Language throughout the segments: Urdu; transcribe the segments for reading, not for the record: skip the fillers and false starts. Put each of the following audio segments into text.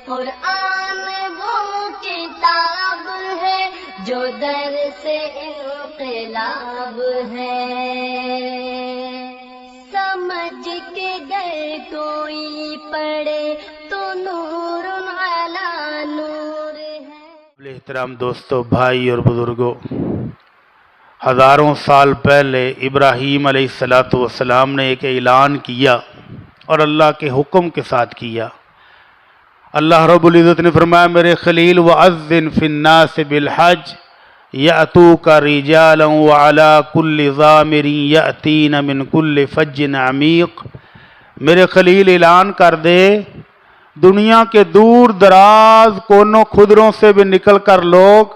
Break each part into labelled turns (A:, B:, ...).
A: قرآن وہ کتاب ہے جو در سے انقلاب ہے، سمجھ کے گر کوئی پڑھے تو نور علی نور ہے۔
B: احترام دوستو، بھائی اور بزرگوں، ہزاروں سال پہلے ابراہیم علیہ السلام نے ایک اعلان کیا اور اللہ کے حکم کے ساتھ کیا۔ اللہ رب العزت نے فرمایا میرے خلیل وَأَذِّن فِي النَّاسِ بِالْحَجِّ يَأْتُوكَ رِجَالًا وَعَلَى كُلِّ ضَامِرٍ يَأْتِينَ مِنْ كُلِّ فَجٍّ عَمِيقٍ، میرے خلیل اعلان کر دے دنیا کے دور دراز کونوں خدروں سے بھی نکل کر لوگ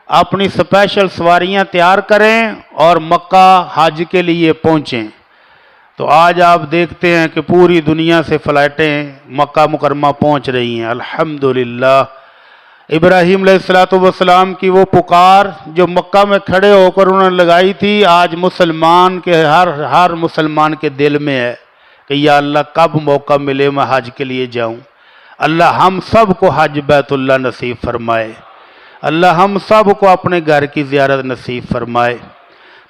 B: اپنی سپیشل سواریاں تیار کریں اور مکہ حج کے لیے پہنچیں۔ تو آج آپ دیکھتے ہیں کہ پوری دنیا سے فلائٹیں مکہ مکرمہ پہنچ رہی ہیں، الحمدللہ۔ ابراہیم علیہ السلام کی وہ پکار جو مکہ میں کھڑے ہو کر انہوں نے لگائی تھی، آج مسلمان کے ہر مسلمان کے دل میں ہے کہ یا اللہ کب موقع ملے میں حج کے لیے جاؤں۔ اللہ ہم سب کو حج بیت اللہ نصیب فرمائے، اللہ ہم سب کو اپنے گھر کی زیارت نصیب فرمائے۔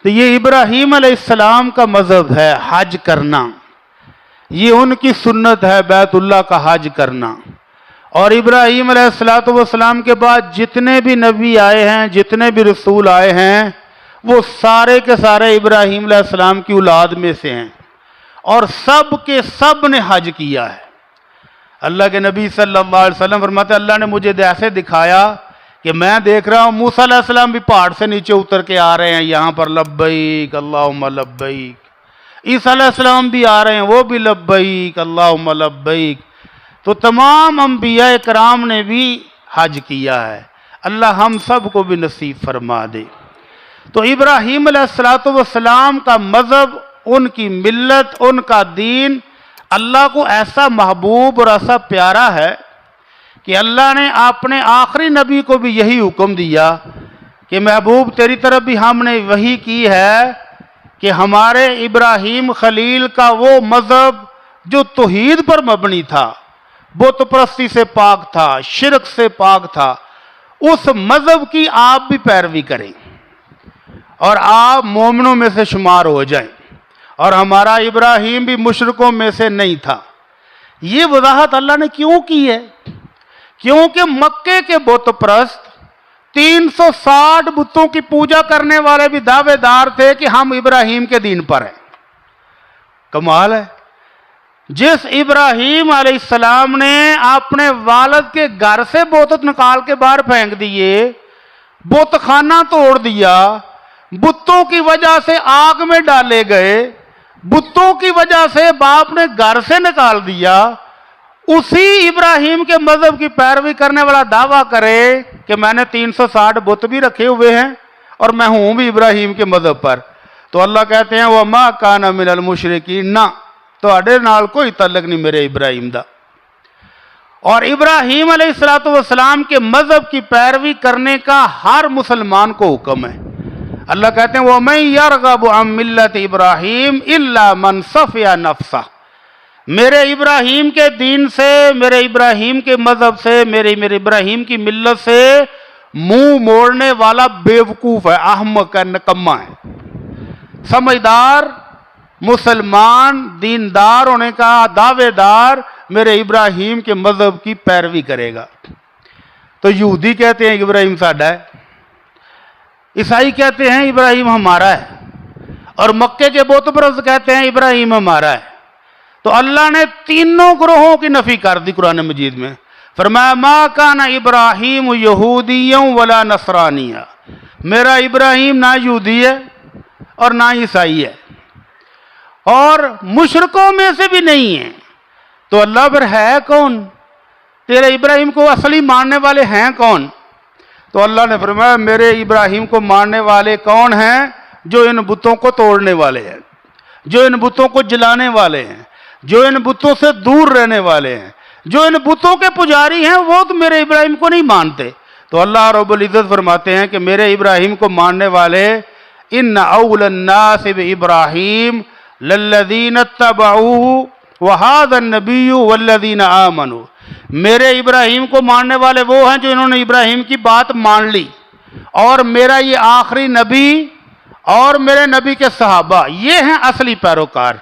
B: تو یہ ابراہیم علیہ السلام کا مذہب ہے حج کرنا، یہ ان کی سنت ہے بیت اللہ کا حج کرنا۔ اور ابراہیم علیہ السلام کے بعد جتنے بھی نبی آئے ہیں، جتنے بھی رسول آئے ہیں، وہ سارے کے سارے ابراہیم علیہ السلام کی اولاد میں سے ہیں، اور سب کے سب نے حج کیا ہے۔ اللہ کے نبی صلی اللہ علیہ وسلم فرماتے ہیں اللہ نے مجھے ایسے دکھایا کہ میں دیکھ رہا ہوں موسیٰ علیہ السلام بھی پہاڑ سے نیچے اتر کے آ رہے ہیں یہاں پر لبیک اللہم لبیک، عیسیٰ علیہ السلام بھی آ رہے ہیں وہ بھی لبیک اللہم لبیک۔ تو تمام انبیاء کرام نے بھی حج کیا ہے، اللہ ہم سب کو بھی نصیب فرما دے۔ تو ابراہیم علیہ السلام کا مذہب، ان کی ملت، ان کا دین اللہ کو ایسا محبوب اور ایسا پیارا ہے کہ اللہ نے اپنے آخری نبی کو بھی یہی حکم دیا کہ محبوب تیری طرف بھی ہم نے وحی کی ہے کہ ہمارے ابراہیم خلیل کا وہ مذہب جو توحید پر مبنی تھا، بت پرستی سے پاک تھا، شرک سے پاک تھا، اس مذہب کی آپ بھی پیروی کریں اور آپ مومنوں میں سے شمار ہو جائیں۔ اور ہمارا ابراہیم بھی مشرکوں میں سے نہیں تھا۔ یہ وضاحت اللہ نے کیوں کی ہے؟ کیونکہ مکے کے بت پرست 360 بتوں کی پوجا کرنے والے بھی دعوے دار تھے کہ ہم ابراہیم کے دین پر ہیں۔ کمال ہے، جس ابراہیم علیہ السلام نے اپنے والد کے گھر سے بت نکال کے باہر پھینک دیے، بت خانہ توڑ دیا، بتوں کی وجہ سے آگ میں ڈالے گئے، بتوں کی وجہ سے باپ نے گھر سے نکال دیا، اسی ابراہیم کے مذہب کی پیروی کرنے والا دعویٰ کرے کہ میں نے 360 بت بھی رکھے ہوئے ہیں اور میں ہوں بھی ابراہیم کے مذہب پر، تو اللہ کہتے ہیں وَمَا كَانَ مِنَ الْمُشْرِكِينَ، نہ تہاڈے نال کوئی تعلق نہیں میرے ابراہیم دا۔ اور ابراہیم علیہ السلام کے مذہب کی پیروی کرنے کا ہر مسلمان کو حکم ہے۔ اللہ کہتے ہیں وَمَن يَرْغَبُ عَن مِّلَّةِ إِبْرَاهِيمَ إِلَّا مَنْ صَفِيَ نَفْسَهُ، میرے ابراہیم کے دین سے، میرے ابراہیم کے مذہب سے، میرے ابراہیم کی ملت سے منہ موڑنے والا بیوقوف ہے، احمق ہے، نکما ہے۔ سمجھدار مسلمان دیندار ہونے کا دعوے دار میرے ابراہیم کے مذہب کی پیروی کرے گا۔ تو یہودی کہتے ہیں ابراہیم ساڈا ہے، عیسائی کہتے ہیں ابراہیم ہمارا ہے، اور مکے کے بت پرست کہتے ہیں ابراہیم ہمارا ہے۔ تو اللہ نے تینوں گروہوں کی نفی کر دی قرآن مجید میں، فرمایا ما کان ابراہیم یہودیا ولا نصرانیا، میرا ابراہیم نہ یہودی ہے اور نہ عیسائی ہے اور مشرکوں میں سے بھی نہیں ہے۔ تو اللہ پھر ہے کون؟ تیرے ابراہیم کو اصلی ماننے والے ہیں کون؟ تو اللہ نے فرمایا میرے ابراہیم کو ماننے والے کون ہیں؟ جو ان بتوں کو توڑنے والے ہیں، جو ان بتوں کو جلانے والے ہیں، جو ان بتوں سے دور رہنے والے ہیں، جو ان بتوں کے پجاری ہیں، وہ تو میرے ابراہیم کو نہیں مانتے۔ تو اللہ رب العزت فرماتے ہیں کہ میرے ابراہیم کو ماننے والے ان اول الناس بابراہیم للذین اتبعوہ وہذا النبی والذین آمنوا، میرے ابراہیم کو ماننے والے وہ ہیں جو انہوں نے ابراہیم کی بات مان لی، اور میرا یہ آخری نبی اور میرے نبی کے صحابہ یہ ہیں اصلی پیروکار۔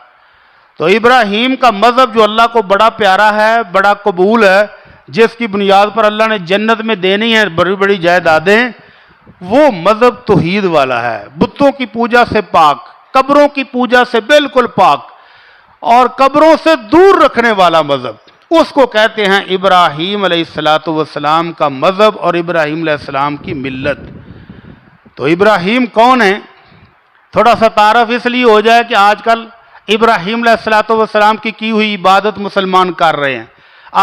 B: تو ابراہیم کا مذہب جو اللہ کو بڑا پیارا ہے، بڑا قبول ہے، جس کی بنیاد پر اللہ نے جنت میں دینی ہے بڑی بڑی جائیدادیں، وہ مذہب توحید والا ہے، بتوں کی پوجا سے پاک، قبروں کی پوجا سے بالکل پاک، اور قبروں سے دور رکھنے والا مذہب، اس کو کہتے ہیں ابراہیم علیہ السلام کا مذہب اور ابراہیم علیہ السلام کی ملت۔ تو ابراہیم کون ہے؟ تھوڑا سا تعارف اس لیے ہو جائے کہ آج کل ابراہیم علیہ السلام کی ہوئی عبادت مسلمان کر رہے ہیں،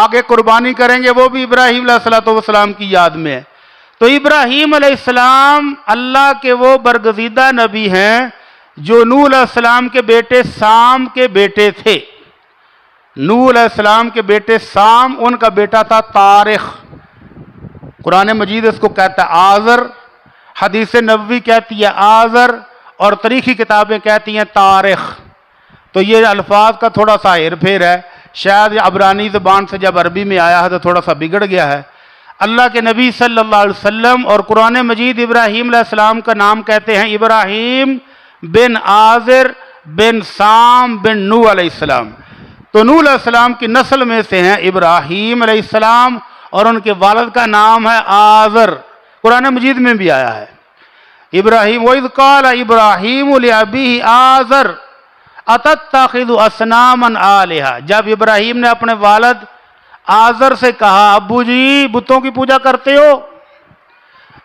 B: آگے قربانی کریں گے وہ بھی ابراہیم علیہ السلام کی یاد میں ہے۔ تو ابراہیم علیہ السلام اللہ کے وہ برگزیدہ نبی ہیں جو نوح علیہ السلام کے بیٹے سام کے بیٹے تھے۔ نوح علیہ السلام کے بیٹے سام، ان کا بیٹا تھا تارخ، قرآن مجید اس کو کہتا ہے آزر، حدیث نبوی کہتی ہے آزر، اور تاریخی کتابیں کہتی ہیں تارخ۔ تو یہ الفاظ کا تھوڑا سا ہیر پھیر ہے، شاید عبرانی زبان سے جب عربی میں آیا ہے تو تھوڑا سا بگڑ گیا ہے۔ اللہ کے نبی صلی اللہ علیہ وسلم اور قرآن مجید ابراہیم علیہ السلام کا نام کہتے ہیں ابراہیم بن آزر بن سام بن نوح علیہ السلام۔ تو نوح علیہ السلام کی نسل میں سے ہیں ابراہیم علیہ السلام، اور ان کے والد کا نام ہے آزر، قرآن مجید میں بھی آیا ہے ابراہیم وَإِذْ قَالَ إِبْرَاهِيمُ لِأَبِيهِ آزر أَتَتَّخِذُ أَصْنَامًا آلِهَةً، جب ابراہیم نے اپنے والد آزر سے کہا ابو جی بتوں کی پوجا کرتے ہو،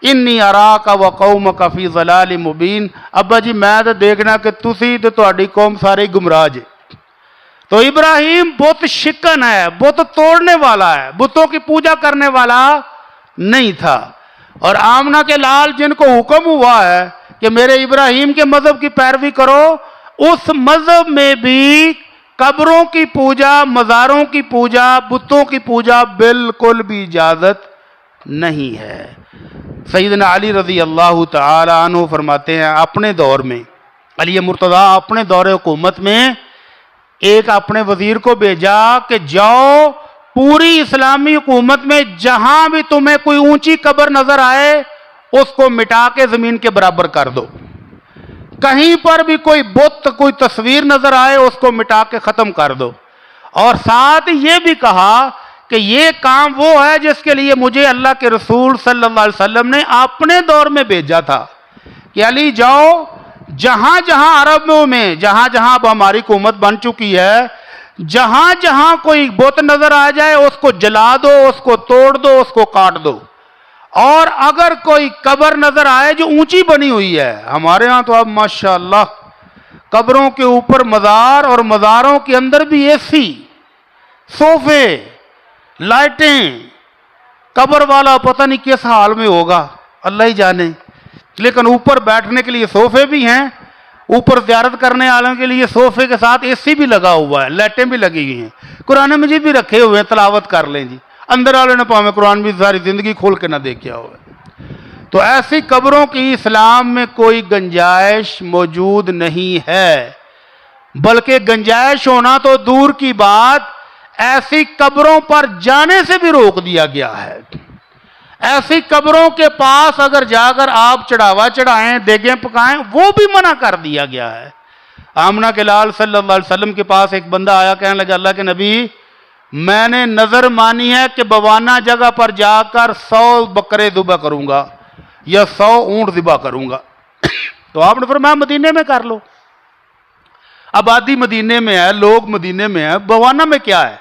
B: انی اراک وقومک فی ضلال مبین، ابا جی میں تو دیکھنا کہ تسی تے تہاڈی قوم سارے گمراہ جے۔ تو ابراہیم بت شکن ہے، بت توڑنے والا ہے، بتوں کی پوجا کرنے والا نہیں تھا۔ اور آمنہ کے لال جن کو حکم ہوا ہے کہ میرے ابراہیم کے مذہب کی پیروی کرو، اس مذہب میں بھی قبروں کی پوجا، مزاروں کی پوجا، بتوں کی پوجا بالکل بھی اجازت نہیں ہے۔ سیدنا علی رضی اللہ تعالی عنہ فرماتے ہیں اپنے دور میں، علی مرتضیٰ اپنے دور حکومت میں ایک اپنے وزیر کو بھیجا کہ جاؤ پوری اسلامی حکومت میں جہاں بھی تمہیں کوئی اونچی قبر نظر آئے اس کو مٹا کے زمین کے برابر کر دو، کہیں پر بھی کوئی بت، کوئی تصویر نظر آئے اس کو مٹا کے ختم کر دو۔ اور ساتھ یہ بھی کہا کہ یہ کام وہ ہے جس کے لیے مجھے اللہ کے رسول صلی اللہ علیہ وسلم نے اپنے دور میں بھیجا تھا کہ علی جاؤ جہاں جہاں عربوں میں، جہاں جہاں اب ہماری حکومت بن چکی ہے، جہاں جہاں کوئی بت نظر آ جائے اس کو جلا دو، اس کو توڑ دو، اس کو کاٹ دو۔ اور اگر کوئی قبر نظر آئے جو اونچی بنی ہوئی ہے، ہمارے ہاں تو اب ماشاءاللہ قبروں کے اوپر مزار اور مزاروں کے اندر بھی اے سی، صوفے، لائٹیں، قبر والا پتہ نہیں کس حال میں ہوگا اللہ ہی جانے، لیکن اوپر بیٹھنے کے لیے صوفے بھی ہیں، اوپر زیارت کرنے والوں کے لیے صوفے کے ساتھ اے سی بھی لگا ہوا ہے، لائٹیں بھی لگی ہوئی ہیں، قرآن مجید بھی رکھے ہوئے ہیں، تلاوت کر لیں جی، اندر والے نہ پاویں قرآن بھی ساری زندگی کھول کے نہ دیکھا ہوئے۔ تو ایسی قبروں کی اسلام میں کوئی گنجائش موجود نہیں ہے، بلکہ گنجائش ہونا تو دور کی بات، ایسی قبروں پر جانے سے بھی روک دیا گیا ہے۔ ایسی قبروں کے پاس اگر جا کر آپ چڑھاوا چڑھائیں، دیگیں پکائیں، وہ بھی منع کر دیا گیا ہے۔ آمنہ کے لال صلی اللہ علیہ وسلم کے پاس ایک بندہ آیا، کہنے لگا اللہ کے نبی میں نے نظر مانی ہے کہ بوانہ جگہ پر جا کر 100 بکرے ذبح کروں گا یا 100 اونٹ ذبح کروں گا۔ تو آپ نے فرمایا مدینے میں کر لو، آبادی مدینے میں ہے، لوگ مدینے میں ہیں، بوانہ میں کیا ہے؟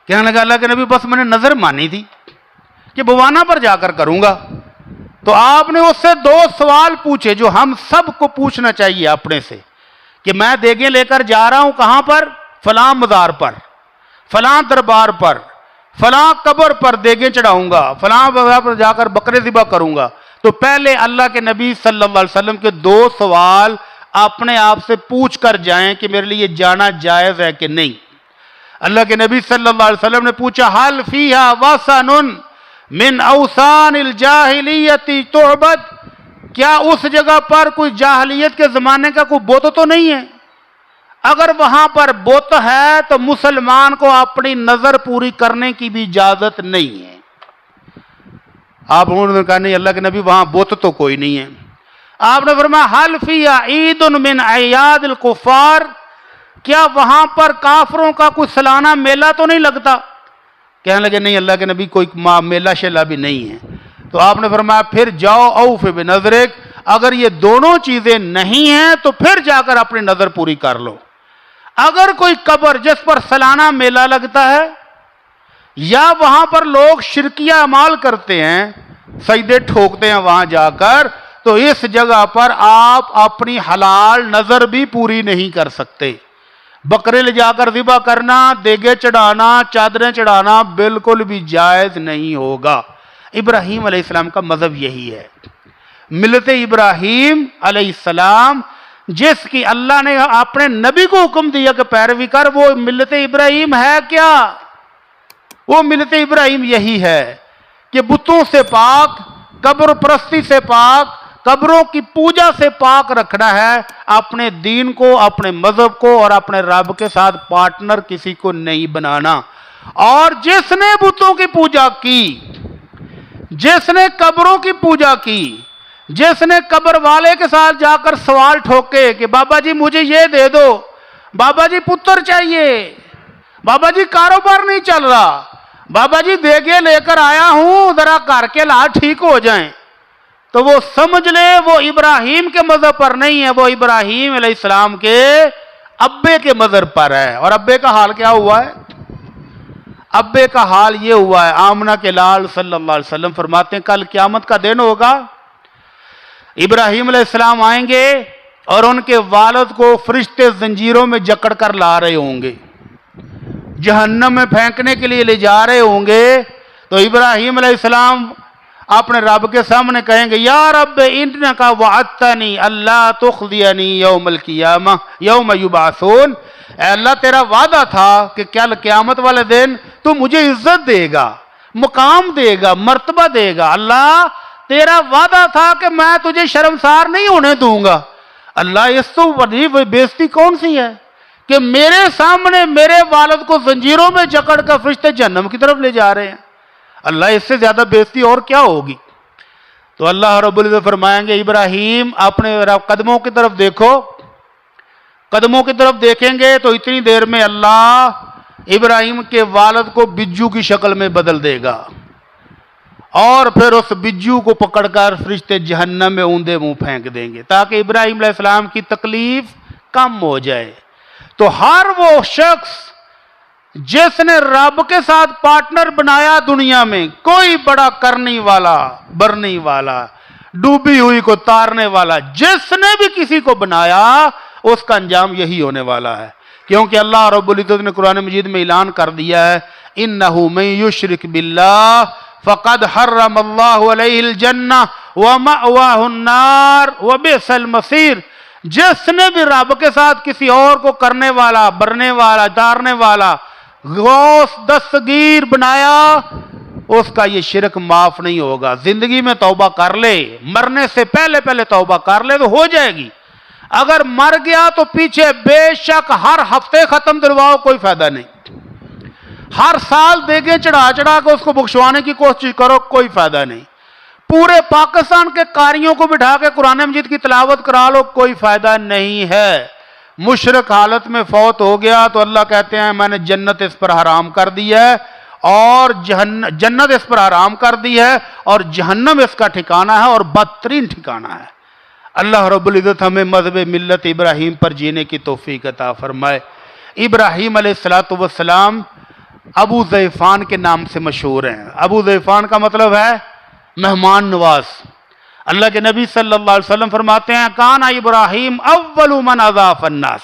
B: کہنے لگا اللہ کے نبی بس میں نے نظر مانی تھی کہ بوانہ پر جا کر کروں گا۔ تو آپ نے اس سے 2 سوال پوچھے جو ہم سب کو پوچھنا چاہیے اپنے سے، کہ میں دیگیں لے کر جا رہا ہوں کہاں پر؟ فلاں مزار پر، فلاں دربار پر، فلاں قبر پر دیگیں چڑھاؤں گا، فلاں مزار پر جا کر بکرے ذبح کروں گا۔ تو پہلے اللہ کے نبی صلی اللہ علیہ وسلم کے 2 سوال اپنے آپ سے پوچھ کر جائیں کہ میرے لیے جانا جائز ہے کہ نہیں۔ اللہ کے نبی صلی اللہ علیہ وسلم نے پوچھا حل فیہا وثن من اوثان الجاہلیت تعبد، کیا اس جگہ پر کوئی جاہلیت کے زمانے کا کوئی بت تو نہیں ہے؟ اگر وہاں پر بت ہے تو مسلمان کو اپنی نظر پوری کرنے کی بھی اجازت نہیں ہے۔ آپ انہوں نے کہا نہیں اللہ کے نبی وہاں بت تو کوئی نہیں ہے۔ آپ نے فرمایا حل فی عید من اعیاد الکفار، کیا وہاں پر کافروں کا کوئی سالانہ میلہ تو نہیں لگتا؟ کہنے لگے نہیں اللہ کے نبی کوئی میلہ شیلہ بھی نہیں ہے۔ تو آپ نے فرمایا پھر جاؤ اوف بنظرک، اگر یہ دونوں چیزیں نہیں ہیں تو پھر جا کر اپنی نظر پوری کر لو۔ اگر کوئی قبر جس پر سالانہ میلہ لگتا ہے یا وہاں پر لوگ شرکیہ اعمال کرتے ہیں، سجدے ٹھوکتے ہیں وہاں جا کر، تو اس جگہ پر آپ اپنی حلال نظر بھی پوری نہیں کر سکتے۔ بکرے لے جا کر ذبح کرنا، دیگے چڑھانا، چادریں چڑھانا بالکل بھی جائز نہیں ہوگا۔ ابراہیم علیہ السلام کا مذہب یہی ہے۔ ملت ابراہیم علیہ السلام جس کی اللہ نے اپنے نبی کو حکم دیا کہ پیروی کر، وہ ملت ابراہیم ہے کیا؟ وہ ملت ابراہیم یہی ہے کہ بتوں سے پاک، قبر پرستی سے پاک، قبروں کی پوجا سے پاک رکھنا ہے، اپنے دین کو، اپنے مذہب کو اور اپنے رب کے ساتھ پارٹنر کسی کو نہیں بنانا۔ اور جس نے بتوں کی پوجا کی، جس نے قبروں کی پوجا کی، جس نے قبر والے کے ساتھ جا کر سوال ٹھوکے کہ بابا جی مجھے یہ دے دو، بابا جی پتر چاہیے، بابا جی کاروبار نہیں چل رہا، بابا جی دیگے لے کر آیا ہوں ذرا کر کے لا ٹھیک ہو جائیں، تو وہ سمجھ لے وہ ابراہیم کے مذہب پر نہیں ہے، وہ ابراہیم علیہ السلام کے ابے کے مذہب پر ہے۔ اور ابے کا حال کیا ہوا ہے؟ ابے کا حال یہ ہوا ہے، آمنہ کے لال صلی اللہ علیہ وسلم فرماتے ہیں کل قیامت کا دن ہوگا، ابراہیم علیہ السلام آئیں گے اور ان کے والد کو فرشتے زنجیروں میں جکڑ کر لا رہے ہوں گے، جہنم میں پھینکنے کے لیے لے جا رہے ہوں گے۔ تو ابراہیم علیہ السلام اپنے رب کے سامنے کہیں گے یا رب انکا وعدتنی اللہ تخزینی یوم القیامہ یوم یبعثون، اے اللہ تیرا وعدہ تھا کہ کل قیامت والے دن تو مجھے عزت دے گا، مقام دے گا، مرتبہ دے گا، اللہ تیرا وعدہ تھا کہ میں تجھے شرمسار نہیں ہونے دوں گا۔ اللہ اس تو بڑی بےزتی کون سی ہے کہ میرے سامنے میرے والد کو زنجیروں میں جکڑ کر فرشتے جہنم کی طرف لے جا رہے ہیں، اللہ اس سے زیادہ بےزتی اور کیا ہوگی؟ تو اللہ رب العزت فرمائیں گے ابراہیم اپنے قدموں کی طرف دیکھو، قدموں کی طرف دیکھیں گے تو اتنی دیر میں اللہ ابراہیم کے والد کو بجو کی شکل میں بدل دے گا، اور پھر اس بجو کو پکڑ کر فرشتے جہنم میں اوندے منہ پھینک دیں گے تاکہ ابراہیم علیہ السلام کی تکلیف کم ہو جائے۔ تو ہر وہ شخص جس نے رب کے ساتھ پارٹنر بنایا دنیا میں، کوئی بڑا کرنے والا، برنے والا، ڈوبی ہوئی کو تارنے والا، جس نے بھی کسی کو بنایا اس کا انجام یہی ہونے والا ہے، کیونکہ اللہ رب العزت نے قرآن مجید میں اعلان کر دیا ہے انہ من یشرک باللہ فقد حرم اللہ علیہ الجنہ ومأواہ النار وبئس المصیر، جس نے بھی رب کے ساتھ کسی اور کو کرنے والا، برنے والا، تارنے والا، غوث دستگیر بنایا، اس کا یہ شرک معاف نہیں ہوگا۔ زندگی میں توبہ کر لے، مرنے سے پہلے توبہ کر لے تو ہو جائے گی، اگر مر گیا تو پیچھے بے شک ہر ہفتے ختم دلواؤ، کوئی فائدہ نہیں، ہر سال دیگیں چڑھا کے اس کو بخشوانے کی کوشش کرو، کوئی فائدہ نہیں، پورے پاکستان کے قاریوں کو بٹھا کے قرآن مجید کی تلاوت کرا لو، کوئی فائدہ نہیں ہے۔ مشرک حالت میں فوت ہو گیا تو اللہ کہتے ہیں میں نے جنت اس پر حرام کر دی ہے، اور جنت اس پر حرام کر دی ہے، اور جہنم اس کا ٹھکانہ ہے، اور بدترین ٹھکانہ ہے۔ اللہ رب العزت ہمیں مذہب ملت ابراہیم پر جینے کی توفیق عطا فرمائے۔ ابراہیم علیہ السلام ابو ضیفان کے نام سے مشہور ہیں۔ ابو ضیفان کا مطلب ہے مہمان نواز۔ اللہ کے نبی صلی اللہ علیہ وسلم فرماتے ہیں کانا ابراہیم اول من اضاف الناس،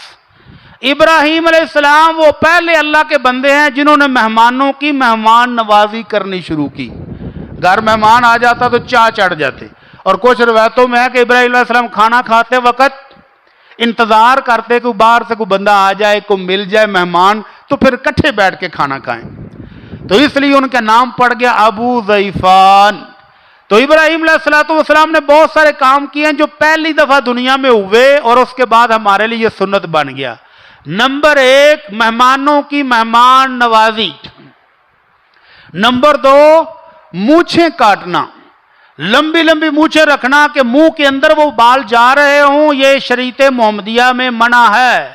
B: ابراہیم علیہ السلام وہ پہلے اللہ کے بندے ہیں جنہوں نے مہمانوں کی مہمان نوازی کرنی شروع کی۔ گھر مہمان آ جاتا تو چاہ چڑھ جاتے، اور کچھ روایتوں میں ہے کہ ابراہیم علیہ السلام کھانا کھاتے وقت انتظار کرتے کہ باہر سے کوئی بندہ آ جائے، کوئی مل جائے مہمان، تو پھر اکٹھے بیٹھ کے کھانا کھائیں، تو اس لیے ان کا نام پڑ گیا ابو ضیفان۔ تو ابراہیم علیہ السلام نے بہت سارے کام کیے ہیں جو پہلی دفعہ دنیا میں ہوئے، اور اس کے بعد ہمارے لیے یہ سنت بن گیا۔ نمبر 1 مہمانوں کی مہمان نوازی، نمبر 2 مونچھیں کاٹنا، لمبی لمبی مونچھیں رکھنا کہ منہ کے اندر وہ بال جا رہے ہوں، یہ شریعت محمدیہ میں منع ہے۔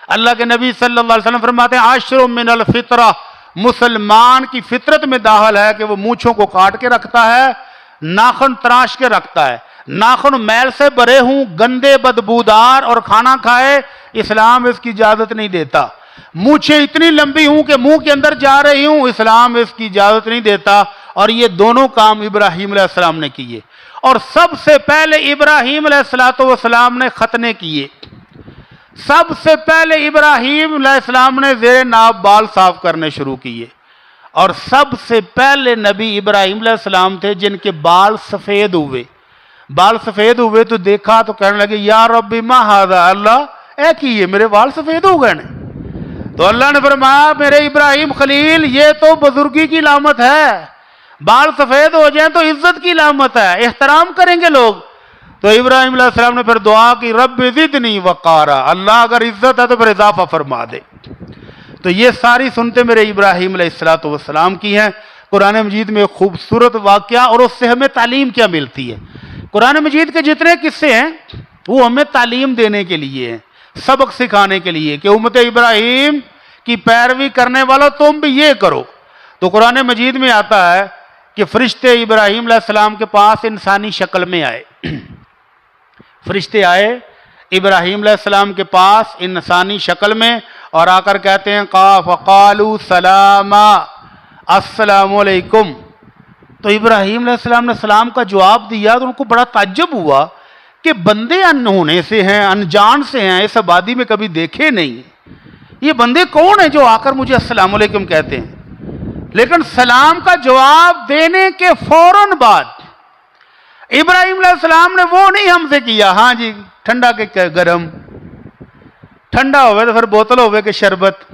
B: اللہ کے نبی صلی اللہ علیہ وسلم فرماتے ہیں عشر من الفطرہ، مسلمان کی فطرت میں داخل ہے کہ وہ مونچھوں کو کاٹ کے رکھتا ہے، ناخن تراش کے رکھتا ہے، ناخن میل سے بھرے ہوں، گندے بدبودار اور کھانا کھائے، اسلام اس کی اجازت نہیں دیتا۔ مونچھیں اتنی لمبی ہوں کہ منہ کے اندر جا رہی ہوں، اسلام اس کی اجازت نہیں دیتا۔ اور یہ دونوں کام ابراہیم علیہ السلام نے کیے، اور سب سے پہلے ابراہیم علیہ السلام نے ختنے کیے۔ سب سے پہلے ابراہیم علیہ السلام نے زیر ناب بال صاف کرنے شروع کیے، اور سب سے پہلے نبی ابراہیم علیہ السلام تھے جن کے بال سفید ہوئے۔ بال سفید ہوئے تو دیکھا تو کہنے لگے یا ربی ما ھذا، اللہ اے کی یہ میرے بال سفید ہو گئے نے؟ تو اللہ نے فرمایا میرے ابراہیم خلیل یہ تو بزرگی کی علامت ہے، بال سفید ہو جائیں تو عزت کی علامت ہے، احترام کریں گے لوگ۔ تو ابراہیم علیہ السلام نے پھر دعا کی رب زدنی وقارا، اللہ اگر عزت ہے تو پھر اضافہ فرما دے۔ تو یہ ساری سنتے میرے ابراہیم علیہ السلام کی ہیں۔ قرآن مجید میں خوبصورت واقعہ، اور اس سے ہمیں تعلیم کیا ملتی ہے؟ قرآن مجید کے جتنے قصے ہیں وہ ہمیں تعلیم دینے کے لیے ہیں، سبق سکھانے کے لیے کہ امت ابراہیم کی پیروی کرنے والوں تم بھی یہ کرو۔ تو قرآن مجید میں آتا ہے کہ فرشتے ابراہیم علیہ السلام کے پاس انسانی شکل میں آئے، فرشتے آئے ابراہیم علیہ السلام کے پاس انسانی شکل میں، اور آ کر کہتے ہیں فقالوا سلاما، السلام علیکم۔ تو ابراہیم علیہ السلام نے سلام کا جواب دیا تو ان کو بڑا تعجب ہوا کہ بندے انہونے سے ہیں، انجان سے ہیں، اس آبادی میں کبھی دیکھے نہیں، یہ بندے کون ہیں جو آ کر مجھے السلام علیکم کہتے ہیں؟ لیکن سلام کا جواب دینے کے فوراً بعد ابراہیم علیہ السلام نے وہ نہیں ہم سے کیا ہاں جی ٹھنڈا کے گرم، ٹھنڈا ہوئے تو پھر بوتل ہوئے کہ شربت،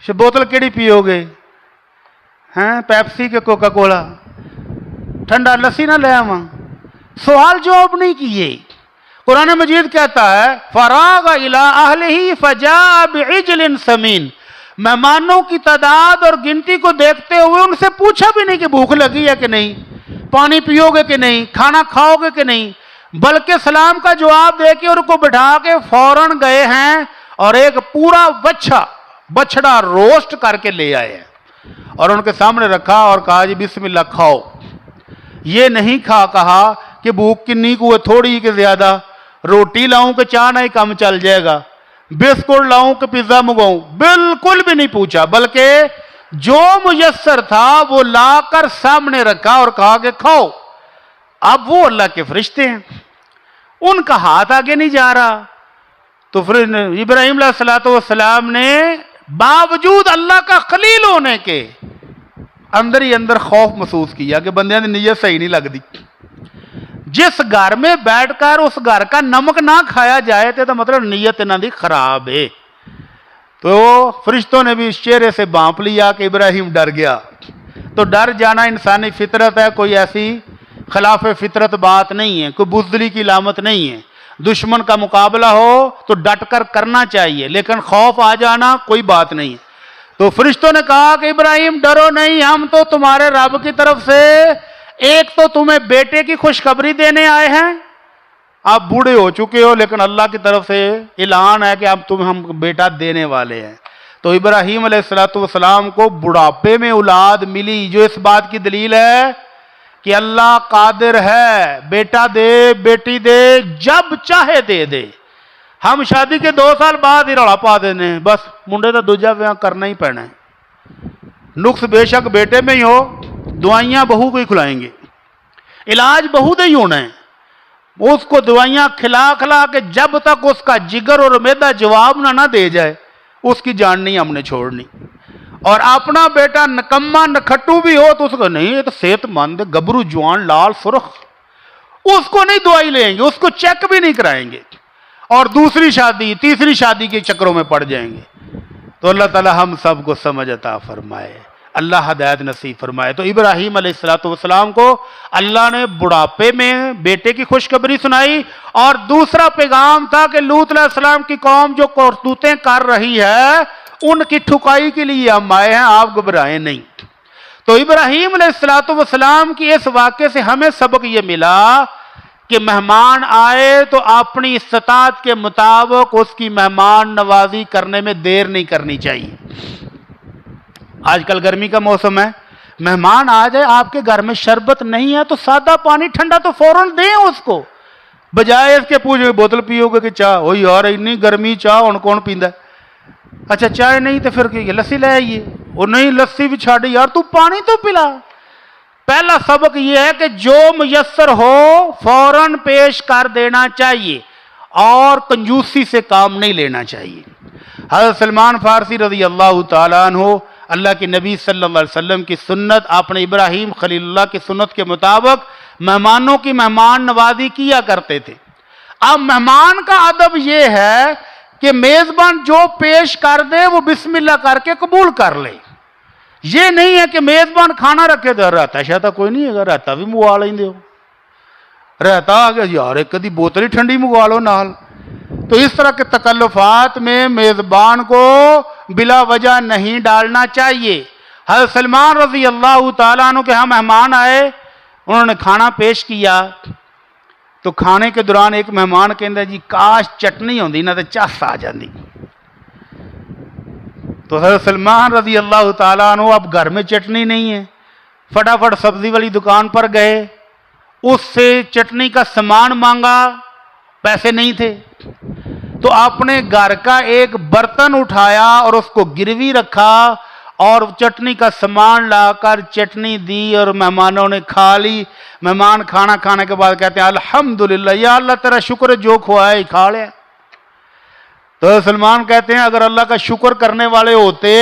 B: بوتل کیڑی پیو گے؟ ہیں پیپسی کے کوکا کولا، ٹھنڈا لسی نہ لے آواں؟ سوال جواب نہیں کیے۔ قرآن مجید کہتا ہے فراغ الی اہلہ فجاء بعجل سمین، مہمانوں کی تعداد اور گنتی کو دیکھتے ہوئے ان سے پوچھا بھی نہیں کہ بھوک لگی ہے کہ نہیں، پانی پیو گے کہ نہیں، کھانا کھاؤ گے کہ نہیں، بلکہ سلام کا جواب دے کے ان کو بٹھا کے فوراً گئے ہیں اور ایک پورا بچڑا روسٹ کر کے لے آئے ہیں اور ان کے سامنے رکھا اور کہا جی بسم اللہ کھاؤ۔ یہ نہیں کہا کہ بھوک کنی کو ہے تھوڑی کہ زیادہ، روٹی لاؤں کہ چاہ نہیں کم چل جائے گا، بسکٹ لاؤں کہ پیزا منگواؤں، بالکل بھی نہیں پوچھا، بلکہ جو میسر تھا وہ لا کر سامنے رکھا اور کہا کہ کھاؤ۔ اب وہ اللہ کے فرشتے ہیں، ان کا ہاتھ آگے نہیں جا رہا، تو پھر ابراہیم علیہ السلام نے باوجود اللہ کا خلیل ہونے کے اندر ہی اندر خوف محسوس کیا کہ بندیاں دی نیت صحیح نہیں لگ دی۔ جس گھر میں بیٹھ کر اس گھر کا نمک نہ کھایا جائے تو مطلب نیت انہاں دی خراب ہے۔ تو فرشتوں نے بھی اس چہرے سے بانپ لیا کہ ابراہیم ڈر گیا۔ تو ڈر جانا انسانی فطرت ہے، کوئی ایسی خلاف فطرت بات نہیں ہے، کوئی بزدلی کی علامت نہیں ہے۔ دشمن کا مقابلہ ہو تو ڈٹ کر کرنا چاہیے، لیکن خوف آ جانا کوئی بات نہیں ہے۔ تو فرشتوں نے کہا کہ ابراہیم ڈرو نہیں، ہم تو تمہارے رب کی طرف سے ایک تو تمہیں بیٹے کی خوشخبری دینے آئے ہیں، آپ بوڑھے ہو چکے ہو لیکن اللہ کی طرف سے اعلان ہے کہ اب تمہیں ہم بیٹا دینے والے ہیں۔ تو ابراہیم علیہ السلام کو بڑھاپے میں اولاد ملی، جو اس بات کی دلیل ہے کہ اللہ قادر ہے، بیٹا دے بیٹی دے جب چاہے دے دے۔ ہم شادی کے 2 سال بعد ہی رولا پا دینے، بس منڈے تو دوجا بیاہ کرنا ہی پینا ہے۔ نقص بے شک بیٹے میں ہی ہو، دوائیاں بہو کو ہی کھلائیں گے، علاج بہو دے ہی ہونا ہے۔ اس کو دوائیاں کھلا کے جب تک اس کا جگر اور معدہ جواب نہ دے جائے اس کی جان نہیں ہم نے چھوڑنی۔ اور اپنا بیٹا نکما نکھٹو بھی ہو تو اس کو نہیں، یہ تو صحت مند گبرو جوان لال سرخ، اس کو نہیں دوائی لیں گے، اس کو چیک بھی نہیں کرائیں گے، اور دوسری شادی تیسری شادی کے چکروں میں پڑ جائیں گے۔ تو اللہ تعالی ہم سب کو سمجھ عطا فرمائے۔ اللہ ہدایت نصیب فرمائے۔ تو ابراہیم علیہ السلام کو اللہ نے بڑھاپے میں بیٹے کی خوشخبری سنائی، اور دوسرا پیغام تھا کہ لوط علیہ السلام کی قوم جو کرتوتیں کر رہی ہے ان کی ٹھکائی کے لیے ہم آئے ہیں، آپ گھبرائیں نہیں۔ تو ابراہیم علیہ السلام کی اس واقعے سے ہمیں سبق یہ ملا کہ مہمان آئے تو اپنی استطاعت کے مطابق اس کی مہمان نوازی کرنے میں دیر نہیں کرنی چاہیے۔ آج کل گرمی کا موسم ہے، مہمان آ جائے آپ کے گھر میں شربت نہیں ہے تو سادہ پانی ٹھنڈا تو فوراً دیں اس کو، بجائے اس کے پوچھے بوتل پیو گے کہ چاہ ہوئی یار اتنی گرمی چاہ ہن کون پیندا ہے؟ اچھا چائے نہیں تو پھر کہ لسی لے آئیے، اور نہیں لسی بھی چھاڑی یار تو پانی تو پلا۔ پہلا سبق یہ ہے کہ جو میسر ہو فوراً پیش کر دینا چاہیے اور کنجوسی سے کام نہیں لینا چاہیے۔ حضرت سلمان فارسی رضی اللہ تعالیٰ عنہ اللہ کے نبی صلی اللہ علیہ وسلم کی سنت، اپنے ابراہیم خلیل اللہ کی سنت کے مطابق مہمانوں کی مہمان نوازی کیا کرتے تھے۔ اب مہمان کا ادب یہ ہے کہ میزبان جو پیش کر دے وہ بسم اللہ کر کے قبول کر لے۔ یہ نہیں ہے کہ میزبان کھانا رکھے تو رہتا شاید کوئی نہیں ہے، رہتا بھی منگوا لیں ہو، رہتا آ گیا یار ایک کدی بوتل ہی ٹھنڈی منگوا لو نال۔ تو اس طرح کے تکلفات میں میزبان کو بلا وجہ نہیں ڈالنا چاہیے۔ حضرت سلمان رضی اللہ تعالیٰ عنہ کے ہاں مہمان آئے، انہوں نے کھانا پیش کیا تو کھانے کے دوران ایک مہمان کہندا جی کاش چٹنی ہوندی نہ تے چس آ جاندی۔ تو حضرت سلمان رضی اللہ تعالیٰ عنہ اب گھر میں چٹنی نہیں ہے، فٹافٹ سبزی والی دکان پر گئے، اس سے چٹنی کا سامان مانگا، پیسے نہیں تھے، تو اپنے گھر کا ایک برتن اٹھایا اور اس کو گروی رکھا اور چٹنی کا سامان لا کر چٹنی دی اور مہمانوں نے کھا لی۔ مہمان کھانا کھانے کے بعد کہتے ہیں الحمدللہ یا اللہ تیرا شکر ہے جو کھوایا ہی کھا لیا۔ تو سلمان کہتے ہیں اگر اللہ کا شکر کرنے والے ہوتے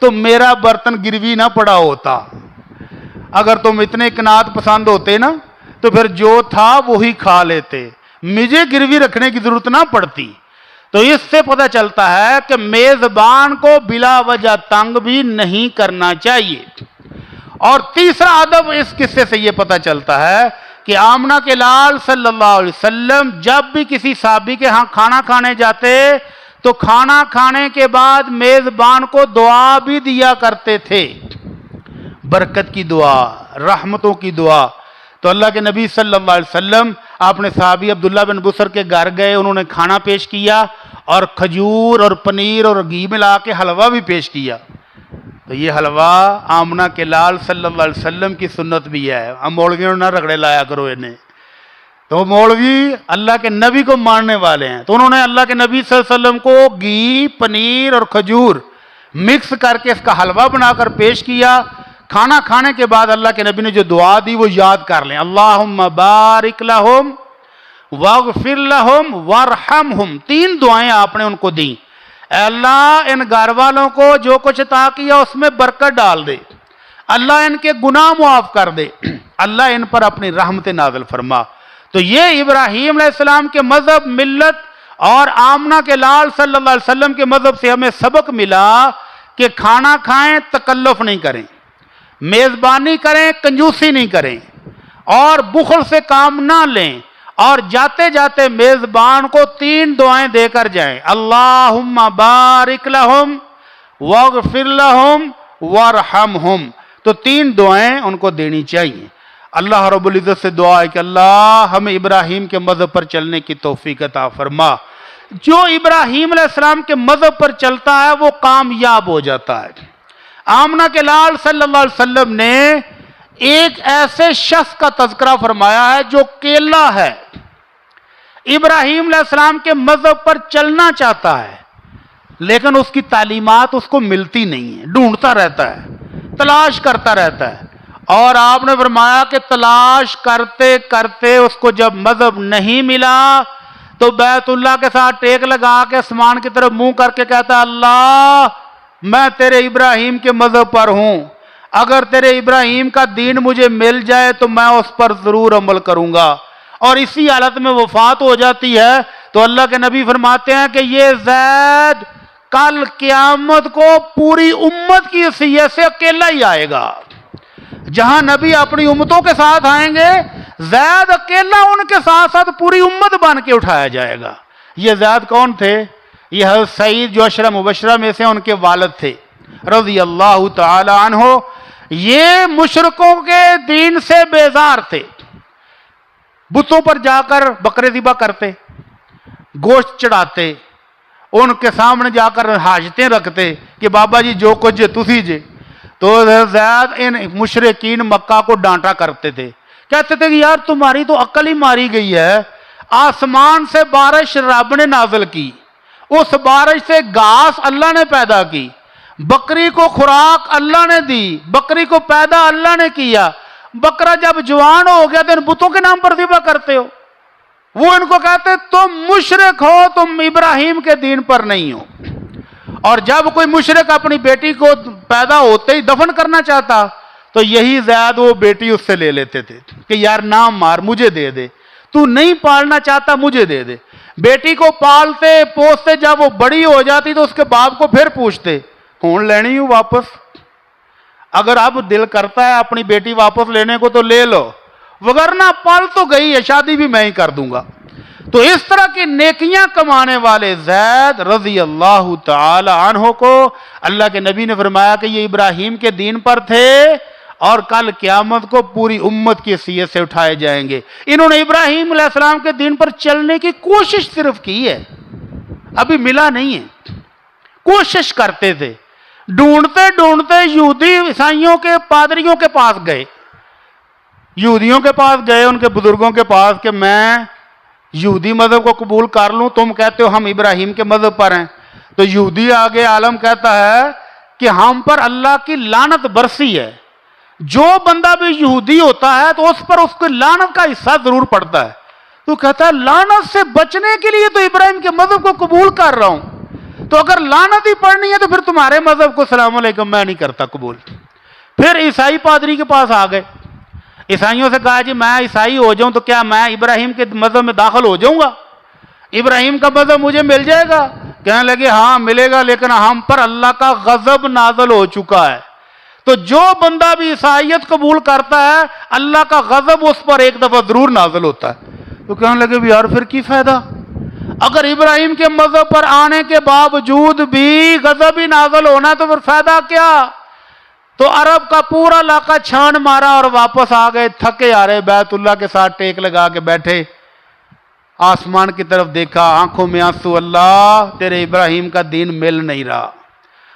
B: تو میرا برتن گروی نہ پڑا ہوتا، اگر تم اتنے قناعت پسند ہوتے نا تو پھر جو تھا وہی کھا لیتے، مجھے گروی رکھنے کی ضرورت نہ پڑتی۔ تو اس سے پتہ چلتا ہے کہ میزبان کو بلا وجہ تنگ بھی نہیں کرنا چاہیے۔ اور تیسرا ادب اس قصے سے یہ پتہ چلتا ہے کہ آمنہ کے لال صلی اللہ علیہ وسلم جب بھی کسی صحابی کے ہاں کھانا کھانے جاتے تو کھانا کھانے کے بعد میزبان کو دعا بھی دیا کرتے تھے، برکت کی دعا، رحمتوں کی دعا۔ تو اللہ کے نبی صلی اللہ علیہ وسلم اپنے صحابی عبداللہ بن بسر کے گھر گئے، انہوں نے کھانا پیش کیا اور کھجور اور پنیر اور گھی ملا کے حلوہ بھی پیش کیا۔ تو یہ حلوہ آمنہ کے لال صلی اللہ علیہ وسلم کی سنت بھی ہے، ہم مولویوں نہ رگڑے لایا کرو انہیں، تو مولوی اللہ کے نبی کو ماننے والے ہیں، تو انہوں نے اللہ کے نبی صلی اللہ علیہ وسلم کو گھی، پنیر اور کھجور مکس کر کے اس کا حلوہ بنا کر پیش کیا۔ کھانا کھانے کے بعد اللہ کے نبی نے جو دعا دی وہ یاد کر لیں، اللہم بارک لہم واغفر لہم وارحمہم، 3 دعائیں آپ نے ان کو دیں، اے اللہ ان گھر والوں کو جو کچھ عطا کیا اس میں برکت ڈال دے، اللہ ان کے گناہ معاف کر دے، اللہ ان پر اپنی رحمت نازل فرما۔ تو یہ ابراہیم علیہ السلام کے مذہب، ملت اور آمنہ کے لال صلی اللہ علیہ وسلم کے مذہب سے ہمیں سبق ملا کہ کھانا کھائیں تکلف نہیں کریں، میزبانی کریں کنجوسی نہیں کریں، اور بخل سے کام نہ لیں، اور جاتے جاتے میزبان کو 3 دعائیں دے کر جائیں، اللہم بارک لہم واغفر لہم وارحمہم، تو 3 دعائیں ان کو دینی چاہیے۔ اللہ رب العزت سے دعا ہے کہ اللہ ہمیں ابراہیم کے مذہب پر چلنے کی توفیق عطا فرما۔ جو ابراہیم علیہ السلام کے مذہب پر چلتا ہے وہ کامیاب ہو جاتا ہے۔ آمنہ کے لال صلی اللہ علیہ وسلم نے ایک ایسے شخص کا تذکرہ فرمایا ہے جو کیلا ہے، ابراہیم علیہ السلام کے مذہب پر چلنا چاہتا ہے لیکن اس کی تعلیمات اس کو ملتی نہیں ہے، ڈھونڈتا رہتا ہے، تلاش کرتا رہتا ہے، اور آپ نے فرمایا کہ تلاش کرتے کرتے اس کو جب مذہب نہیں ملا تو بیت اللہ کے ساتھ ٹیک لگا کے آسمان کی طرف منہ کر کے کہتا اللہ میں تیرے ابراہیم کے مذہب پر ہوں، اگر تیرے ابراہیم کا دین مجھے مل جائے تو میں اس پر ضرور عمل کروں گا، اور اسی حالت میں وفات ہو جاتی ہے۔ تو اللہ کے نبی فرماتے ہیں کہ یہ زید کل قیامت کو پوری امت کی حیثیت سے اکیلا ہی آئے گا. جہاں نبی اپنی امتوں کے ساتھ آئیں گے، زید اکیلا ان کے ساتھ ساتھ پوری امت بن کے اٹھایا جائے گا. یہ زید کون تھے؟ یہ حضرت سعید جو عشرہ مبشرہ میں سے ان کے والد تھے رضی اللہ تعالی عنہ. یہ مشرکوں کے دین سے بیزار تھے. بتوں پر جا کر بکرے ذبح کرتے، گوشت چڑھاتے، ان کے سامنے جا کر حاجتیں رکھتے کہ بابا جی جو کچھ جے تسی جے. تو زید ان مشرکین مکہ کو ڈانٹا کرتے تھے، کہتے تھے کہ یار تمہاری تو عقل ہی ماری گئی ہے. آسمان سے بارش رب نے نازل کی، اس بارش سے گھاس اللہ نے پیدا کی، بکری کو خوراک اللہ نے دی، بکری کو پیدا اللہ نے کیا. بکرا جب جوان ہو گیا تو ان بتوں کے نام پر ذبح کرتے ہو. وہ ان کو کہتے تم مشرک ہو، تم ابراہیم کے دین پر نہیں ہو. اور جب کوئی مشرک اپنی بیٹی کو پیدا ہوتے ہی دفن کرنا چاہتا تو یہی زید وہ بیٹی اس سے لے لیتے تھے کہ یار نام مار، مجھے دے دے، تو نہیں پالنا چاہتا مجھے دے دے. بیٹی کو پالتے پوستے جب وہ بڑی ہو جاتی تو اس کے باپ کو پھر پوچھتے کون لینی ہوں واپس. اگر اب دل کرتا ہے اپنی بیٹی واپس لینے کو تو لے لو، وگرنہ پال تو گئی ہے، شادی بھی میں ہی کر دوں گا. تو اس طرح کی نیکیاں کمانے والے زید رضی اللہ تعالی عنہ کو اللہ کے نبی نے فرمایا کہ یہ ابراہیم کے دین پر تھے اور کل قیامت کو پوری امت کی حیثیت سے اٹھائے جائیں گے. انہوں نے ابراہیم علیہ السلام کے دین پر چلنے کی کوشش صرف کی ہے، ابھی ملا نہیں ہے. کوشش کرتے تھے، ڈھونڈتے ڈھونڈتے یہودی عیسائیوں کے پادریوں کے پاس گئے، یہودیوں کے پاس گئے، ان کے بزرگوں کے پاس کہ میں یہودی مذہب کو قبول کر لوں، تم کہتے ہو ہم ابراہیم کے مذہب پر ہیں. تو یہودی آگے عالم کہتا ہے کہ ہم پر اللہ کی لعنت برسی ہے. جو بندہ بھی یہودی ہوتا ہے تو اس پر اس کو لعنت کا حصہ ضرور پڑتا ہے. تو کہتا ہے لعنت سے بچنے کے لیے تو ابراہیم کے مذہب کو قبول کر رہا ہوں، تو اگر لعنت ہی پڑنی ہے تو پھر تمہارے مذہب کو السلام علیکم میں نہیں کرتا قبول. پھر عیسائی پادری کے پاس آ گئے، عیسائیوں سے کہا جی میں عیسائی ہو جاؤں تو کیا میں ابراہیم کے مذہب میں داخل ہو جاؤں گا؟ ابراہیم کا مذہب مجھے مل جائے گا؟ کہنے لگے ہاں ملے گا، لیکن ہم پر اللہ کا غضب نازل ہو چکا ہے. تو جو بندہ بھی عیسائیت قبول کرتا ہے اللہ کا غضب اس پر ایک دفعہ ضرور نازل ہوتا ہے. تو کہنے لگے بھی یار پھر کی فائدہ، اگر ابراہیم کے مذہب پر آنے کے باوجود بھی غضب ہی نازل ہونا ہے تو پھر فائدہ کیا؟ تو عرب کا پورا علاقہ چھان مارا اور واپس آ گئے تھکے آ رہے، بیت اللہ کے ساتھ ٹیک لگا کے بیٹھے، آسمان کی طرف دیکھا، آنکھوں میں آنسو، اللہ تیرے ابراہیم کا دین مل نہیں رہا.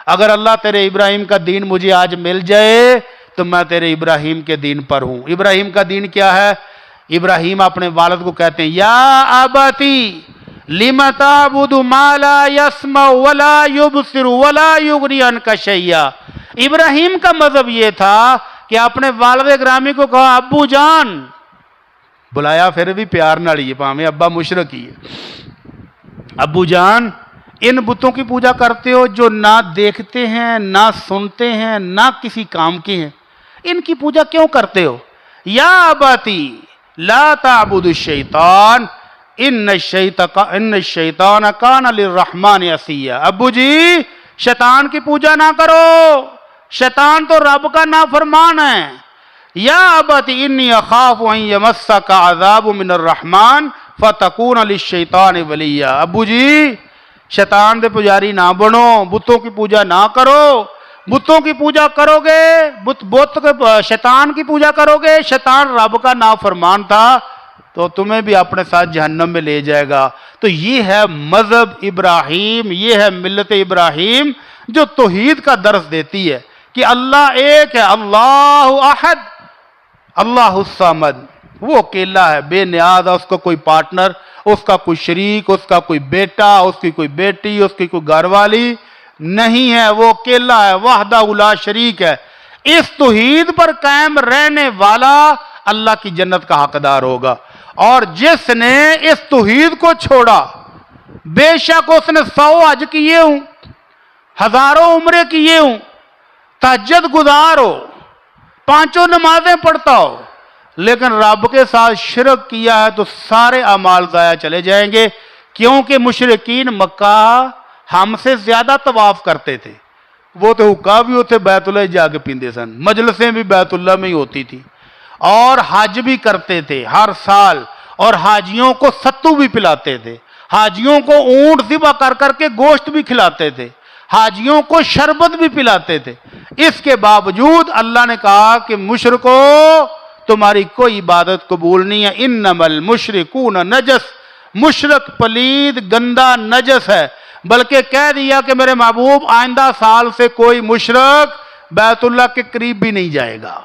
B: اگر اللہ تیرے ابراہیم کا دین مجھے آج مل جائے تو میں تیرے ابراہیم کے دین پر ہوں. ابراہیم کا دین کیا ہے؟ ابراہیم اپنے والد کو کہتے ہیں یا ابتی لم تعبد ما لا يسمع ولا يبصر ولا يغني عنك شيئا. ابراہیم کا مذہب یہ تھا کہ اپنے والد گرامی کو کہا ابو جان، بلایا پھر بھی پیار نہ لیے، پاہمیں ابا مشرک ہی ہے، ابو جان ان بتوں کی پوجا کرتے ہو جو نہ دیکھتے ہیں نہ سنتے ہیں نہ کسی کام کے ہیں، ان کی پوجا کیوں کرتے ہو؟ یا اباتی لا تعبد الشیطان ان الشیطان کان للرحمن عصیا. ابو جی شیطان کی پوجا نہ کرو، شیطان تو رب کا نافرمان ہے. یا ابتی انی اخاف ان یمسک عذاب من الرحمن فتکون للشیطان ولیا. ابو جی شیطان دے پجاری نہ بنو، بتوں کی پوجا نہ کرو. بتوں کی پوجا کرو گے، شیطان کی پوجا کرو گے، شیطان رب کا نافرمان تھا تو تمہیں بھی اپنے ساتھ جہنم میں لے جائے گا. تو یہ ہے مذہب ابراہیم، یہ ہے ملت ابراہیم جو توحید کا درس دیتی ہے کہ اللہ ایک ہے، اللہ احد، اللہ الصمد. وہ اکیلا ہے، بے نیاز ہے، اس کو کوئی پارٹنر، اس کا کوئی شریک، اس کا کوئی بیٹا، اس کی کوئی بیٹی، اس کی کوئی گھر والی نہیں ہے. وہ اکیلا ہے، وحدہ لا شریک ہے. اس توحید پر قائم رہنے والا اللہ کی جنت کا حقدار ہوگا. اور جس نے اس توحید کو چھوڑا، بے شک اس نے 100 حج کیے ہوں، ہزاروں عمرے کیے ہوں، تہجد گزار ہو، 5 نمازیں پڑھتا ہو، لیکن رب کے ساتھ شرک کیا ہے تو سارے اعمال ضائع چلے جائیں گے. کیونکہ مشرکین مکہ ہم سے زیادہ طواف کرتے تھے. وہ تو حکا بھی ہوتے بیت اللہ جا کے پیندے سن, مجلسیں بھی بیت اللہ میں ہی ہوتی تھی, اور حج بھی کرتے تھے ہر سال, اور حاجیوں کو ستو بھی پلاتے تھے, حاجیوں کو اونٹ ذبح کر کر کے گوشت بھی کھلاتے تھے, حاجیوں کو شربت بھی پلاتے تھے. اس کے باوجود اللہ نے کہا کہ مشرکو تمہاری کوئی عبادت قبول نہیں ہے. انما المشرکون نجس, مشرک پلید گندا نجس ہے. بلکہ کہہ دیا کہ میرے محبوب آئندہ سال سے کوئی مشرک بیت اللہ کے قریب بھی نہیں جائے گا.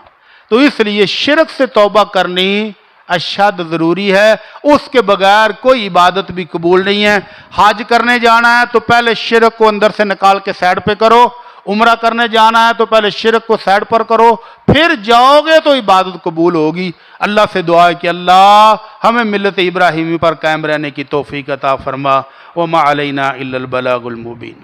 B: تو اس لیے شرک سے توبہ کرنی اشد ضروری ہے, اس کے بغیر کوئی عبادت بھی قبول نہیں ہے. حج کرنے جانا ہے تو پہلے شرک کو اندر سے نکال کے سائڈ پہ کرو, عمرہ کرنے جانا ہے تو پہلے شرک کو سائڈ پر کرو, پھر جاؤ گے تو عبادت قبول ہوگی. اللہ سے دعا ہے کہ اللہ ہمیں ملت ابراہیمی پر قائم رہنے کی توفیق عطا فرما. وما علینا الا البلاغ المبین.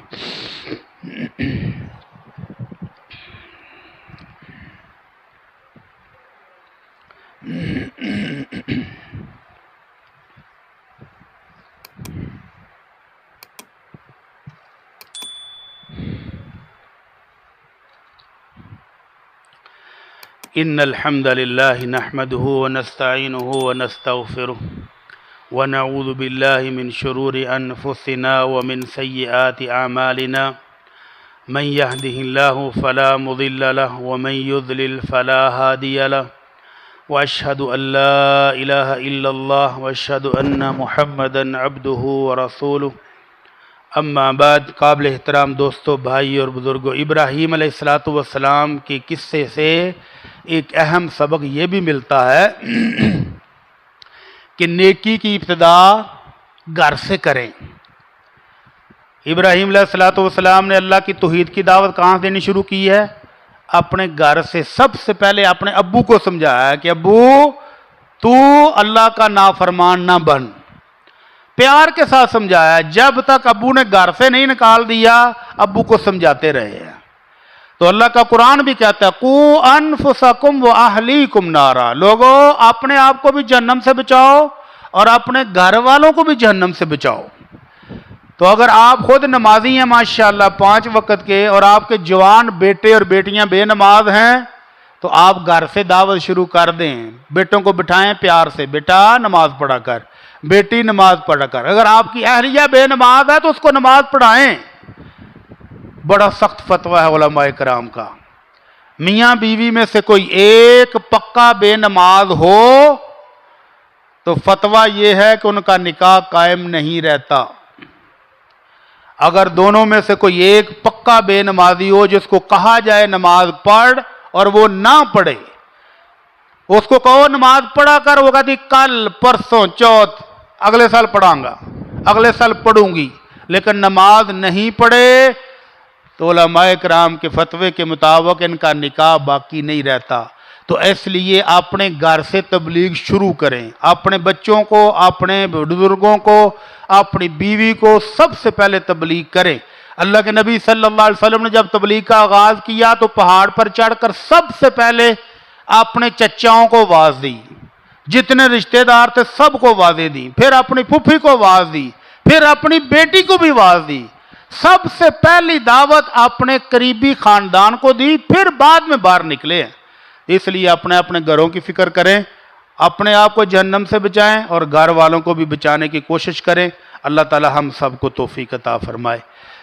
B: ان الحمد لله نحمده ونستعينه ونستغفره ونعوذ بالله من شرور انفسنا ومن سيئات اعمالنا. من يهده الله فلا مضل له ومن يضلل فلا هادي له. واشهد ان لا اله الا الله واشهد ان محمدا عبده ورسوله. اما بعد, قابل احترام دوستو, بھائی اور بزرگوں, ابراہیم علیہ السلام کے قصے سے ایک اہم سبق یہ بھی ملتا ہے کہ نیکی کی ابتدا گھر سے کریں. ابراہیم علیہ السلام نے اللہ کی توحید کی دعوت کہاں سے دینی شروع کی ہے؟ اپنے گھر سے. سب سے پہلے اپنے ابو کو سمجھایا ہے کہ ابو تو اللہ کا نافرمان نہ بن. پیار کے ساتھ سمجھایا. جب تک ابو نے گھر سے نہیں نکال دیا ابو کو سمجھاتے رہے ہیں. تو اللہ کا قرآن بھی کہتا ہے قو انفسکم و اہلیکم نارا, لوگو اپنے آپ کو بھی جہنم سے بچاؤ اور اپنے گھر والوں کو بھی جہنم سے بچاؤ. تو اگر آپ خود نمازی ہیں ماشاءاللہ 5 وقت کے, اور آپ کے جوان بیٹے اور بیٹیاں بے نماز ہیں, تو آپ گھر سے دعوت شروع کر دیں. بیٹوں کو بٹھائیں پیار سے, بیٹا نماز پڑھا کر, بیٹی نماز پڑھا کر. اگر آپ کی اہلیہ بے نماز ہے تو اس کو نماز پڑھائیں. بڑا سخت فتویٰ ہے علماء کرام کا. میاں بیوی میں سے کوئی ایک پکا بے نماز ہو تو فتویٰ یہ ہے کہ ان کا نکاح قائم نہیں رہتا. اگر دونوں میں سے کوئی ایک پکا بے نمازی ہو جس کو کہا جائے نماز پڑھ اور وہ نہ پڑھے, اس کو کہو نماز پڑھا کر, وہ کہتی کل پرسوں چوتھ اگلے سال پڑھاں گا, اگلے سال پڑھوں گی, لیکن نماز نہیں پڑھے, تو علماء کرام کے فتوے کے مطابق ان کا نکاح باقی نہیں رہتا. تو اس لیے اپنے گھر سے تبلیغ شروع کریں. اپنے بچوں کو, اپنے بزرگوں کو, اپنی بیوی کو سب سے پہلے تبلیغ کریں. اللہ کے نبی صلی اللہ علیہ وسلم نے جب تبلیغ کا آغاز کیا تو پہاڑ پر چڑھ کر سب سے پہلے اپنے چچاؤں کو آواز دی, جتنے رشتہ دار تھے سب کو آوازیں دی, پھر اپنی پھوپھی کو آواز دی, پھر اپنی بیٹی کو بھی آواز دی. سب سے پہلی دعوت اپنے قریبی خاندان کو دی, پھر بعد میں باہر نکلے ہیں. اس لیے اپنے اپنے گھروں کی فکر کریں, اپنے آپ کو جہنم سے بچائیں اور گھر والوں کو بھی بچانے کی کوشش کریں. اللہ تعالی ہم سب کو توفیق عطا فرمائے.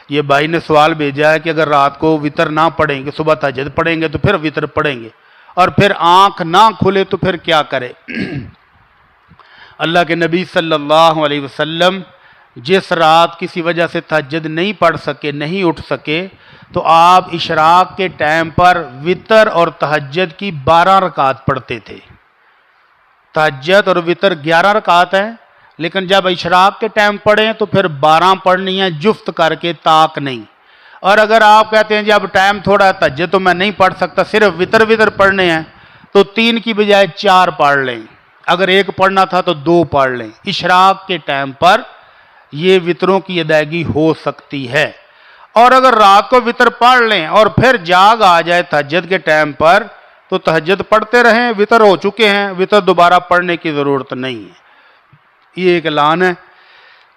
B: یہ بھائی نے سوال بھیجا ہے کہ اگر رات کو وتر نہ پڑھیں گے, صبح تہجد پڑھیں گے تو پھر وتر پڑھیں گے, اور پھر آنکھ نہ کھلے تو پھر کیا کرے؟ اللہ کے نبی صلی اللہ علیہ وسلم جس رات کسی وجہ سے تہجد نہیں پڑھ سکے, نہیں اٹھ سکے, تو آپ اشراق کے ٹائم پر وتر اور تہجد کی 12 رکعت پڑھتے تھے. تہجد اور وتر 11 رکعت ہیں, لیکن جب اشراق کے ٹائم پڑھیں تو پھر 12 پڑھنی ہیں جفت کر کے, طاق نہیں. اور اگر آپ کہتے ہیں جی اب ٹائم تھوڑا ہے, تہجد تو میں نہیں پڑھ سکتا, صرف وتر پڑھنے ہیں, تو 3 کی بجائے 4 پڑھ لیں. اگر 1 پڑھنا تھا تو 2 پڑھ لیں. اشراق کے ٹائم پر یہ وتروں کی ادائیگی ہو سکتی ہے. اور اگر رات کو وتر پڑھ لیں اور پھر جاگ آ جائے تہجد کے ٹائم پر, تو تہجد پڑھتے رہیں, وتر ہو چکے ہیں, وتر دوبارہ پڑھنے کی ضرورت نہیں ہے. یہ ایک اعلان ہے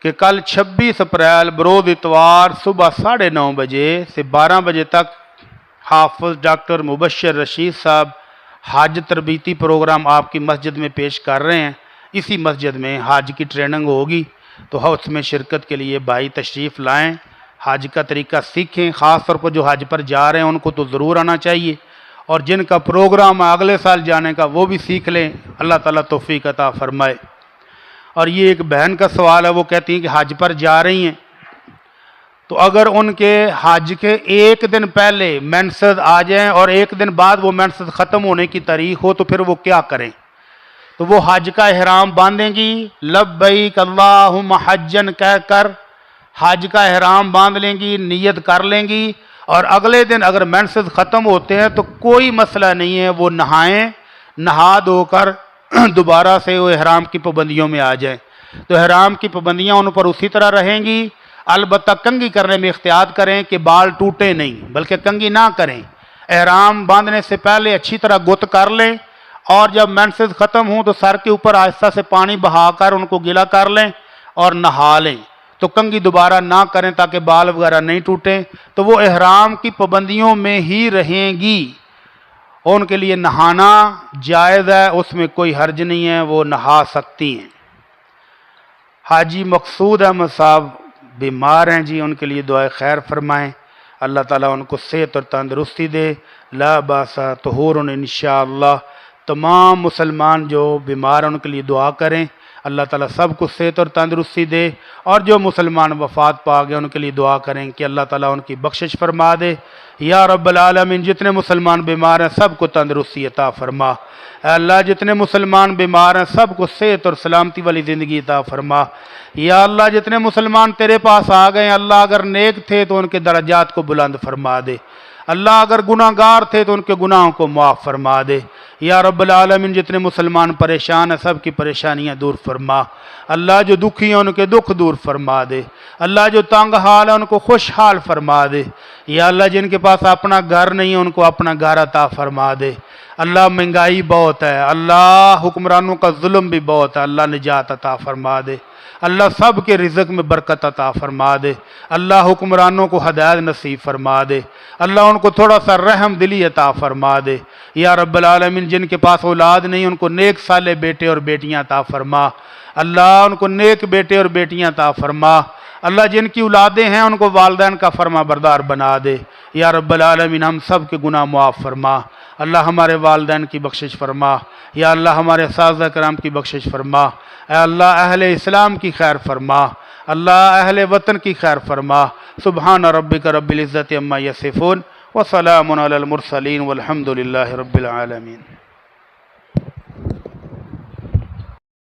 B: کہ کل 26 اپریل بروز اتوار صبح 9:30 بجے سے 12 بجے تک حافظ ڈاکٹر مبشر رشید صاحب حج تربیتی پروگرام آپ کی مسجد میں پیش کر رہے ہیں۔ اسی مسجد میں حج کی ٹریننگ ہوگی، تو اس میں شرکت کے لیے بھائی تشریف لائیں، حج کا طریقہ سیکھیں۔ خاص طور پر جو حج پر جا رہے ہیں ان کو تو ضرور آنا چاہیے، اور جن کا پروگرام ہے اگلے سال جانے کا وہ بھی سیکھ لیں۔ اللہ تعالیٰ توفیق عطا فرمائے۔ اور یہ ایک بہن کا سوال ہے، وہ کہتی ہیں کہ حج پر جا رہی ہیں، تو اگر ان کے حج کے ایک دن پہلے مینسز آ جائیں اور ایک دن بعد وہ مینسز ختم ہونے کی تاریخ ہو تو پھر وہ کیا کریں؟ تو وہ حج کا احرام باندھیں گی، لبیک اللہم حجن کہہ کر حج کا احرام باندھ لیں گی، نیت کر لیں گی، اور اگلے دن اگر مینسز ختم ہوتے ہیں تو کوئی مسئلہ نہیں ہے، وہ نہائیں، نہا دھو کر دوبارہ سے وہ احرام کی پابندیوں میں آ جائیں۔ تو احرام کی پابندیاں ان پر اسی طرح رہیں گی، البتہ کنگھی کرنے میں احتیاط کریں کہ بال ٹوٹے نہیں، بلکہ کنگھی نہ کریں۔ احرام باندھنے سے پہلے اچھی طرح گت کر لیں، اور جب مینسز ختم ہوں تو سر کے اوپر آہستہ سے پانی بہا کر ان کو گیلا کر لیں اور نہا لیں۔ تو کنگھی دوبارہ نہ کریں تاکہ بال وغیرہ نہیں ٹوٹیں، تو وہ احرام کی پابندیوں میں ہی رہیں گی۔ ان کے لیے نہانا جائز ہے، اس میں کوئی حرج نہیں ہے، وہ نہا سکتی ہیں۔ حاجی مقصود احمد صاحب بیمار ہیں جی، ان کے لیے دعائے خیر فرمائیں، اللہ تعالیٰ ان کو صحت اور تندرستی دے۔ لا باس طہور انشاءاللہ۔ تمام مسلمان جو بیمار ہیں ان کے لیے دعا کریں، اللہ تعالیٰ سب کو صحت اور تندرستی دے، اور جو مسلمان وفات پا گئے ان کے لیے دعا کریں کہ اللہ تعالیٰ ان کی بخشش فرما دے۔ یا رب العالمین، جتنے مسلمان بیمار ہیں سب کو تندرستی عطا فرما۔ اے اللہ، جتنے مسلمان بیمار ہیں سب کو صحت اور سلامتی والی زندگی عطا فرما۔ یا اللہ، جتنے مسلمان تیرے پاس آ گئے ہیں، اللہ اگر نیک تھے تو ان کے درجات کو بلند فرما دے، اللہ اگر گناہ گار تھے تو ان کے گناہوں کو معاف فرما دے۔ یا رب العالمین، جتنے مسلمان پریشان ہیں سب کی پریشانیاں دور فرما۔ اللہ جو دکھی ہیں ان کے دکھ دور فرما دے، اللہ جو تنگ حال ہے ان کو خوشحال فرما دے۔ یا اللہ، جن کے پاس اپنا گھر نہیں ہے ان کو اپنا گھر عطا فرما دے۔ اللہ، مہنگائی بہت ہے، اللہ حکمرانوں کا ظلم بھی بہت ہے، اللہ نجات عطا فرما دے۔ اللہ سب کے رزق میں برکت عطا فرما دے، اللہ حکمرانوں کو ہدایت نصیب فرما دے، اللہ ان کو تھوڑا سا رحم دلی عطا فرما دے۔ یا رب العالمین، جن کے پاس اولاد نہیں ان کو نیک صالح بیٹے اور بیٹیاں عطا فرما، اللہ ان کو نیک بیٹے اور بیٹیاں عطا فرما۔ اللہ جن کی اولادیں ہیں ان کو والدین کا فرما بردار بنا دے۔ یا رب العالمین، ہم سب کے گناہ معاف فرما، اللہ ہمارے والدین کی بخشش فرما، یا اللہ ہمارے اساتذہ کرام کی بخشش فرما، اے اللہ اہل اسلام کی خیر فرما، اللہ اہل وطن کی خیر فرما۔ سبحان ربک رب العزت عما یصفون وسلام علی المرسلین والحمد للہ رب العالمین۔